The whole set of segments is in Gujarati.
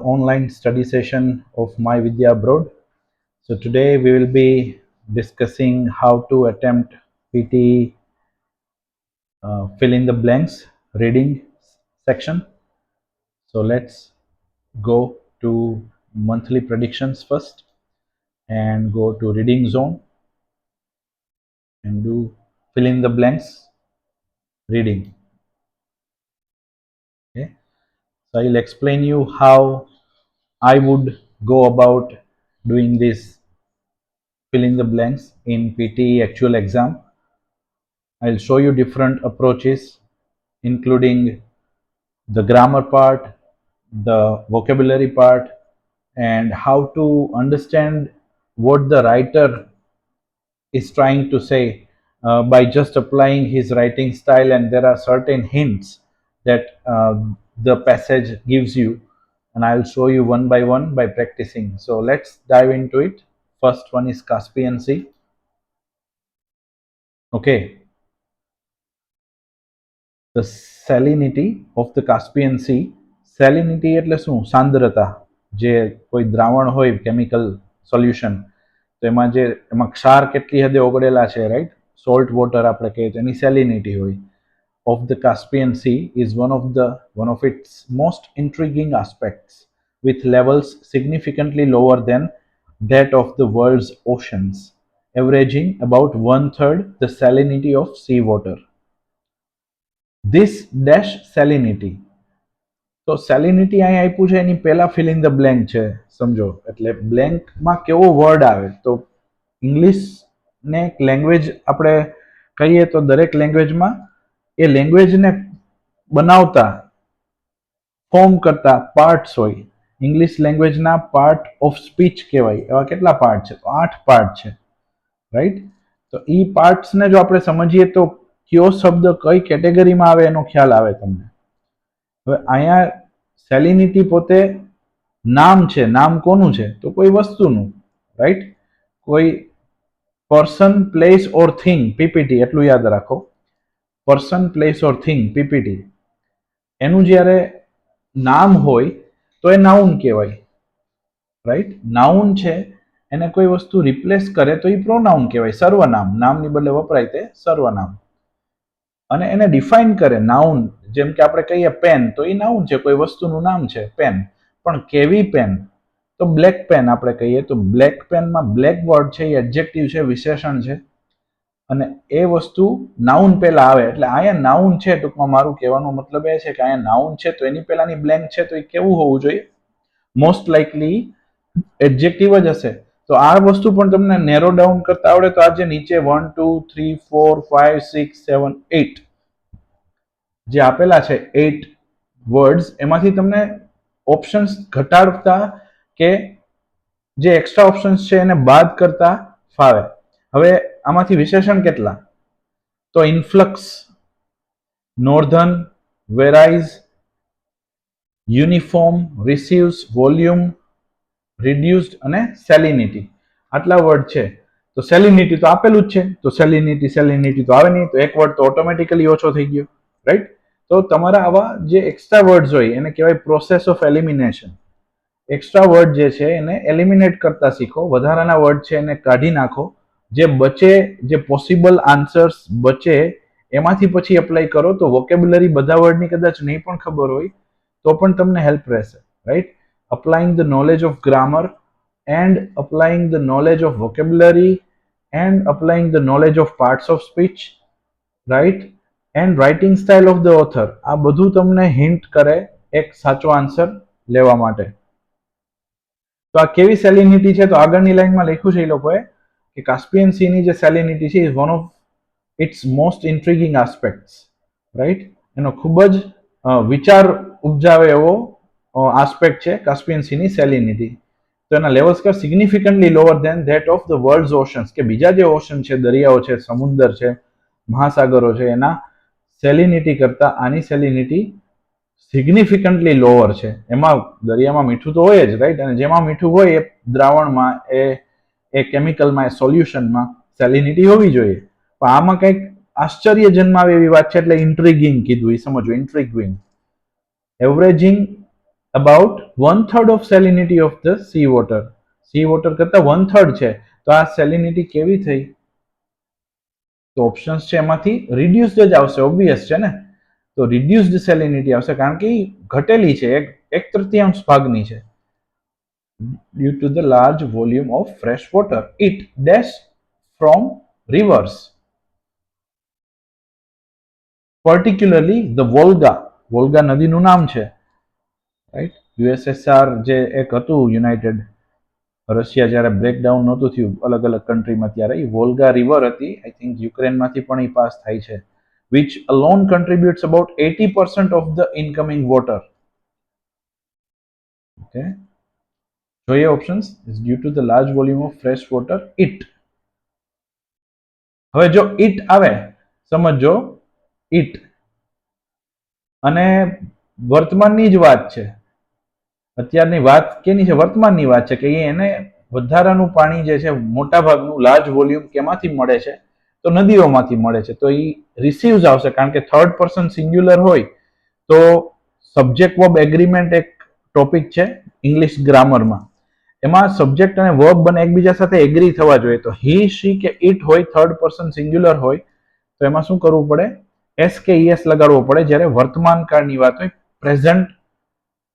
Online study session of My Vidya Abroad. So today we will be discussing how to attempt PT fill in the blanks reading section. So let's go to monthly predictions first and go to reading zone and do fill in the blanks reading. Okay. So I'll explain you how I would go about doing this fill in the blanks in PT actual exam. I'll show you different approaches, including the grammar part, the vocabulary part, and how to understand what the writer is trying to say by just applying his writing style. And there are certain hints that the passage gives you, and I'll show you one by one by practicing. So let's dive into it. First one is Caspian Sea. Okay, the salinity of the Caspian Sea. સેલિનિટી એટલે શું? સાંદ્રતા. જે કોઈ દ્રાવણ હોય કેમિકલ સોલ્યુશન, તો એમાં ક્ષાર કેટલી હદે ઓગળેલા છે, રાઈટ? સોલ્ટ વોટર આપણે કહીએ તો એની સેલિનિટી હોય. Of the Caspian Sea is one of its most intriguing aspects, with levels significantly lower than that of the world's oceans, averaging about one-third the salinity of seawater. This dash salinity. તો સેલિનિટી અહીં આપ્યું છે, એની પહેલા ફિલ ઇન ધ બ્લેન્ક છે, સમજો. એટલે બ્લેન્કમાં કેવો વર્ડ આવે, તો ઇંગ્લિશ ને લેંગ્વેજ આપણે કહીએ તો દરેક લેંગ્વેજમાં એ લેંગ્વેજને બનાવતા ફોર્મ કરતા પાર્ટ્સ હોય. ઇંગ્લિશ લેંગ્વેજના પાર્ટ ઓફ સ્પીચ કહેવાય. એવા કેટલા પાર્ટ છે? તો 8 પાર્ટ છે, રાઈટ? તો એ પાર્ટ્સને જો આપણે સમજીએ તો કયો શબ્દ કઈ કેટેગરીમાં આવે એનો ખ્યાલ આવે તમને. હવે અહીંયા સેલિનિટી પોતે નામ છે. નામ કોનું છે? તો કોઈ વસ્તુનું, રાઈટ? કોઈ પર્સન, પ્લેસ ઓર થિંગ, પીપીટી, એટલું યાદ રાખો. પર્સન, પ્લેસ ઓર થિંગ, પીપીટી, એનું જ્યારે નામ હોય તો એ નાઉન કહેવાય, રાઈટ? નાઉન છે એને કોઈ વસ્તુ રિપ્લેસ કરે તો એ પ્રોનાઉન કહેવાય, સર્વનામ. નામની બદલે વપરાય તે સર્વનામ. અને એને ડિફાઇન કરે નાઉન. જેમ કે આપણે કહીએ પેન, તો એ નાઉન છે, કોઈ વસ્તુનું નામ છે પેન. પણ કેવી પેન? તો બ્લેક પેન આપણે કહીએ તો બ્લેક પેનમાં બ્લેક વર્ડ છે એ એડજેક્ટિવ છે, વિશેષણ છે, અને એ વસ્તુ નાઉન પહેલા આવે. એટલે અહીંયા નાઉન છે, ટૂંકમાં મારું કહેવાનો મતલબ એ છે કે અહીંયા નાઉન છે તો એની પહેલાની બ્લેન્ક છે, તો એ કેવું હોવું જોઈએ? મોસ્ટ લાઇકલી એડજેક્ટિવ જ હશે. તો આ વસ્તુ પણ તમને નેરો ડાઉન કરતા આવડે તો આજે નીચે 1 2 3 4 5 6 7 8 જે આપેલા છે 8 વર્ડ્સ, એમાંથી તમને ઓપ્શન્સ ઘટાડતા કે જે એક્સ્ટ્રા ઓપ્શન્સ છે એને બાદ કરતા ફાવે. હવે આમાંથી વિશેષણ કેટલા? તો ઇન્ફ્લક્સ, નોર્ધન, વેરાઇઝ, યુનિફોર્મ, રિસીવ્સ, વોલ્યુમ, રિડ્યુસ્ડ અને સેલિનિટી. આટલા વર્ડ છે. તો સેલિનિટી તો આપેલું જ છે, તો સેલિનિટી તો આવે નહીં, તો એક વર્ડ તો ઓટોમેટિકલી ઓછો થઈ ગયો, રાઈટ? તો તમારા આવા જે એક્સ્ટ્રા વર્ડ્સ હોય એને કહેવાય process of elimination. Extra word જે છે એને એલિમિનેટ કરતા શીખો. વધારાના વર્ડ છે એને કાઢી નાખો. જે બચે, જે પોસિબલ આન્સર્સ બચે એમાંથી પછી એપ્લાય કરો. તો વોકેબ્યુલરી બધા વર્ડની કદાચ નહીં પણ ખબર હોય તો પણ તમને હેલ્પ રહેશે, right? applying the knowledge of grammar and applying the knowledge of vocabulary and applying the knowledge of parts of speech, right? And writing style of the author. આ બધું તમને હિન્ટ કરે એક સાચો આન્સર લેવા માટે. તો આ કેવી સેલિનિટી છે? તો આગળની લાઈનમાં લખ્યું છે એ લોકોએ કે કાસ્પિયન સી ની જે સેલિનિટી છે is one of its most intriguing aspects, right? એનો ખૂબ જ વિચાર ઉપજાવે એવો આસ્પેક્ટ છે કાસ્પિયન સી ની સેલિનિટી. તો એના લેવલ્સ કે significantly lower than that of the world's oceans, કે બીજા જે ઓશન છે, દરિયાઓ છે, સમુદ્ર છે, મહાસાગરો છે, એના સેલિનિટી કરતા આની સેલિનિટી સિગ્નિફિકન્ટલી લોઅર છે. એમાં દરિયામાં મીઠું તો હોય જ, રાઈટ? અને જેમાં મીઠું હોય એ દ્રાવણમાં, એ કેમિકલમાં, એ સોલ્યુશનમાં સેલિનિટી હોવી જોઈએ. પણ આમાં કંઈક આશ્ચર્ય જન્માવે એવી વાત છે, એટલે ઇન્ટ્રિગિંગ કીધું. એ સમજો, ઇન્ટ્રિગિંગ. Averaging about 1/3 of salinity of the sea water. C water કરતા 1/3 છે, તો આ સેલિનિટી કેવી થઈ? તો ઓપ્શન્સ છે એમાંથી રિડ્યુસ્ડ જ આવશે, ઓબ્વિયસ છે ને. તો રિડ્યુસ્ડ સેલિનિટી આવશે કારણ કે ઘટેલી છે, એક તૃતીયાંશ ભાગની છે. due to the large volume of fresh water it dash from rivers, particularly the Volga નદીનું નામ છે, રાઈટ. યુએસએસઆર જે એક હતું યુનાઇટેડ રશિયા જ્યારે બ્રેકડાઉન નહોતું થયું અલગ અલગ કન્ટ્રીમાં, ત્યારે એ વોલ્ગા રિવર હતી, આઈ થિંક યુક્રેનમાંથી પણ એ પાસ થાય છે, which alone contributes about 80% of the incoming water. Okay, જોઈએ options. is due to the large volume of fresh water it. હવે જો it આવે, સમજો it અને વર્તમાનની જ વાત છે, અત્યારની વાત કેની છે? વર્તમાનની વાત છે કે એને વધારાનું પાણી જે છે મોટા ભાગનું લાર્જ વોલ્યુમ કેમાંથી મળે છે? તો નદીઓમાંથી મળે છે. તો એ રિસીવ્સ આવશે કારણ કે થર્ડ પર્સન સિંગ્યુલર હોય તો સબ્જેક્ટ વર્બ એગ્રીમેન્ટ એક ટોપિક છે ઇંગ્લિશ ગ્રામરમાં, એમાં સબ્જેક્ટ અને વર્બ બંને એકબીજા સાથે એગ્રી થવા જોઈએ. તો હી, શી કે ઇટ હોય, થર્ડ પર્સન સિંગ્યુલર હોય તો એમાં શું કરવું પડે? એસ કે ઈએસ લગાડવો પડે જ્યારે વર્તમાન કાળની વાત હોય, પ્રેઝન્ટ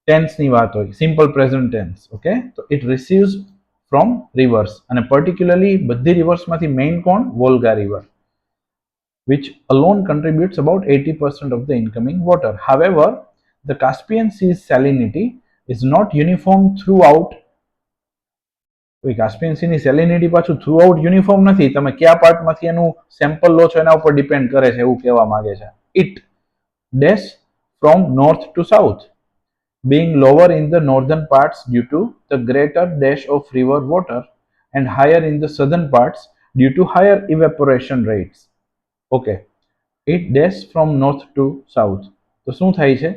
ટેન્સની વાત હોય, સિમ્પલ પ્રેઝન્ટ ટેન્સ. ઓકે, તો ઇટ રિસીવ્સ ફ્રોમ રિવર્સ, અને પર્ટિક્યુલરલી બધી રિવર્સમાંથી મેઇન કોણ? Volga river, which alone contributes about 80% of the incoming water. However, the Caspian Sea's salinity is not uniform throughout. Caspian C ની સેલિનિટી પાછું થ્રુ આઉટ યુનિફોર્મ નથી, તમે કયા પાર્ટમાંથી એનું સેમ્પલ લો છો એના ઉપર ડિપેન્ડ કરે છે, એવું કહેવા માંગે છે. It dash from north to south, being lower in the northern parts due to the greater dash of river water and higher in the southern parts due to higher evaporation rates. Okay, it dash from north to south. તો શું થાય છે?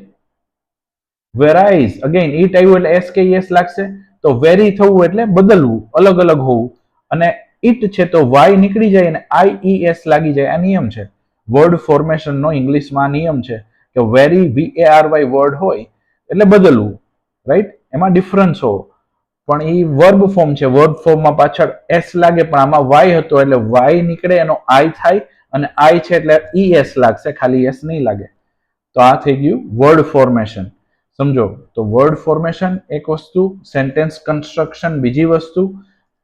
વેરાઇઝ. અગેન ઇટ આવ્યું એટલે એસ કે એસ લાગશે, તો વેરી થવું એટલે બદલવું, અલગ અલગ હોવું, અને ઇટ છે તો વાય નીકળી જાય અને આઈઈએસ લાગી જાય. આ નિયમ છે વર્ડ ફોર્મેશનનો, ઇંગ્લિશમાં નિયમ છે કે વેરી VARY વર્ડ હોય એટલે બદલવું, રાઈટ. એમાં ડિફરન્સ હોવો, પણ એ વર્બ ફોર્મ છે, વર્બ ફોર્મમાં પાછળ એસ લાગે પણ આમાં વાય હતો એટલે વાય નીકળે, એનો આઈ થાય, અને આઈ છે એટલે ઈએસ લાગશે, ખાલી એસ નહીં લાગે. તો આ થઈ ગયું વર્ડ ફોર્મેશન. સમજો તો વર્ડ ફોર્મેશન એક વસ્તુ, સેન્ટેન્સ કન્સ્ટ્રક્શન બીજી વસ્તુ,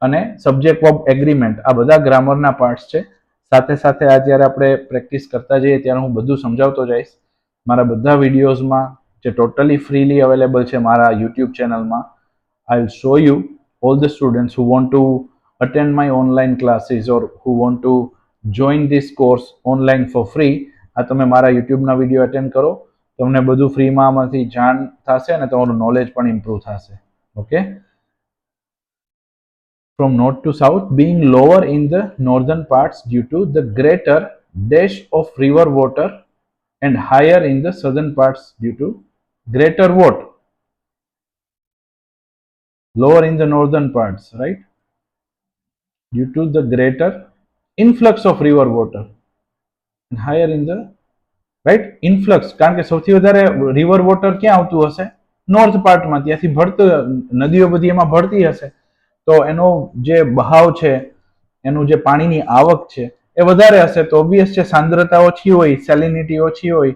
અને સબ્જેક્ટ વર્બ એગ્રીમેન્ટ આ બધા ગ્રામરના પાર્ટ્સ છે. સાથે સાથે આ જ્યારે આપણે પ્રેક્ટિસ કરતા જઈએ ત્યારે હું બધું સમજાવતો જઈશ. મારા બધા વિડીયોઝમાં જે ટોટલી ફ્રીલી અવેલેબલ છે મારા યુટ્યુબ ચેનલમાં, I will show you all the students who want to attend my online classes or who want to join this course online for free. આ તમે મારા યુટ્યુબના વિડીયો અટેન્ડ કરો, તમને બધું ફ્રીમાં આમાંથી જાણ થશે અને તમારું નોલેજ પણ ઇમ્પ્રૂવ થશે. Okay, from north to south being lower in the northern parts due to the greater dash of river water and higher in the southern parts due to greater what? Lower in the northern parts, right? Due to the greater influx of river water and higher in the, right, influx. કારણ કે સૌથી વધારે રિવર વોટર ક્યાં આવતું હશે? નોર્થ પાર્ટમાં, ત્યાંથી ભળતું, નદીઓ બધી એમાં ભળતી હશે, તો એનો જે બહાવ છે, એનું જે પાણીની આવક છે એ વધારે હશે. તો ઓબ્વિયસ છે સાંદ્રતા ઓછી હોય, સેલિનિટી ઓછી હોય,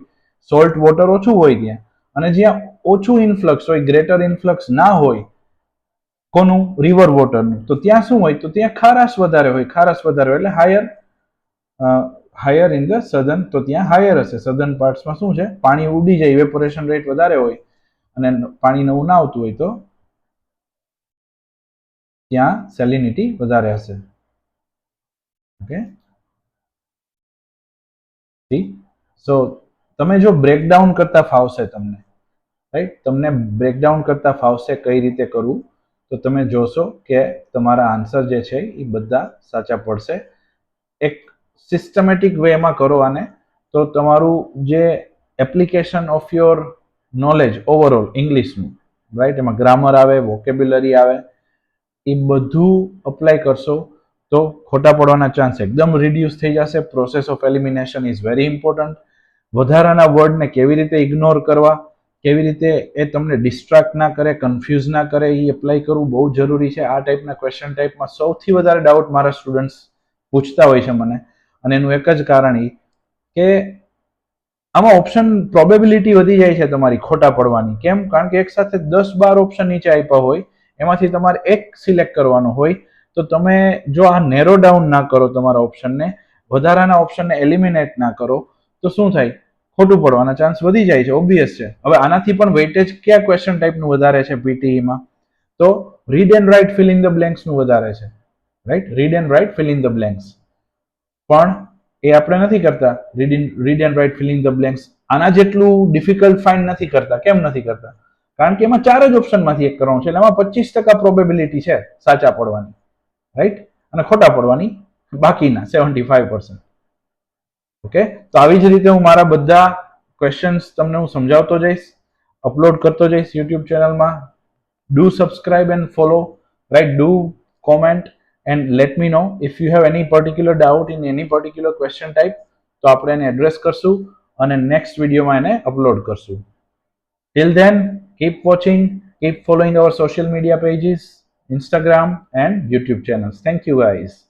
સોલ્ટ વોટર ઓછું હોય ત્યાં. અને જ્યાં ઓછું ઇન્ફ્લક્સ હોય, ગ્રેટર ઇન્ફ્લક્સ ના હોય, કોનું? રિવર વોટરનું, તો ત્યાં શું હોય? તો ત્યાં ખારાશ વધારે હોય, ખારાશ વધારે હોય એટલે હાયર ઇન ધ સધર્ન, તો ત્યાં હાયર હશે. સધર્ન પાર્ટ્સમાં શું છે? પાણી ઉડી જાય, ઇવેપોરેશન રેટ વધારે હોય અને પાણી નવું ના આવતું હોય તો ત્યાં સેલિનિટી વધારે હશે. ઓકે, સો તમે જો બ્રેકડાઉન કરતા ફાવશે તમને, રાઈટ, તમને બ્રેકડાઉન કરતા ફાવશે કઈ રીતે કરવું, તો તમે જોશો કે તમારા આન્સર જે છે એ બધા સાચા પડશે. એક સિસ્ટમેટિક વેમાં કરો આને, તો તમારું જે application of your knowledge overall ઇંગ્લિશનું, રાઈટ, એમાં ગ્રામર આવે, વોકેબ્યુલરી આવે, એ બધું અપ્લાય કરશો તો ખોટા પડવાના ચાન્સ એકદમ રિડ્યુસ થઈ જશે. Process of elimination is very important. વધારાના વર્ડને કેવી રીતે ઇગ્નોર કરવા, કેવી રીતે એ તમને ડિસ્ટ્રાક્ટ ના કરે, કન્ફ્યુઝ ના કરે, એ એપ્લાય કરવું બહુ જરૂરી છે. આ ટાઈપના ક્વેશ્ચન ટાઈપમાં સૌથી વધારે ડાઉટ મારા સ્ટુડન્ટ્સ પૂછતા હોય છે મને, અને એનું એક જ કારણ એ કે આમાં ઓપ્શન પ્રોબેબિલિટી વધી જાય છે તમારી ખોટા પડવાની. કેમ? કારણ કે એક સાથે 10-12 ઓપ્શન નીચે આપ્યા હોય, એમાંથી તમારે એક સિલેક્ટ કરવાનો હોય. તો તમે જો આ નેરો ડાઉન ના કરો, તમારા ઓપ્શનને, વધારાના ઓપ્શનને એલિમિનેટ ના કરો, તો શું થાય? ખોટું પડવાના ચાન્સ વધી જાય છે, ઓબ્વિયસ છે. હવે આનાથી પણ વેઇટેજ કયા ક્વેશ્ચન ટાઈપનું વધારે છે પીટીઈમાં? તો read and write fill in the બ્લેન્ક્સનું વધારે છે, right? Read and write fill in the blanks. પણ એ આપણે નથી કરતા. Read and write fill in the blanks આના જેટલું ડિફિકલ્ટ ફાઇન્ડ નથી કરતા. કેમ નથી કરતા? કારણ કે એમાં 4 જ ઓપ્શનમાંથી એક કરવાનું છે, એટલે એમાં 25% પ્રોબેબિલિટી છે સાચા પડવાની, રાઈટ? અને ખોટા પડવાની બાકીના 75%. ઓકે, તો આવી જ રીતે હું મારા બધા ક્વેશ્ચન્સ તમને હું સમજાવતો જઈશ, અપલોડ કરતો જઈશ યુટ્યુબ ચેનલમાં. Do subscribe and follow, right? Do comment and let me know if you have any particular doubt in any particular question type. તો આપણે એને એડ્રેસ કરશું અને નેક્સ્ટ વિડીયોમાં એને અપલોડ કરશું. Till then, keep watching, keep following our social media pages, Instagram and YouTube channels. Thank you guys.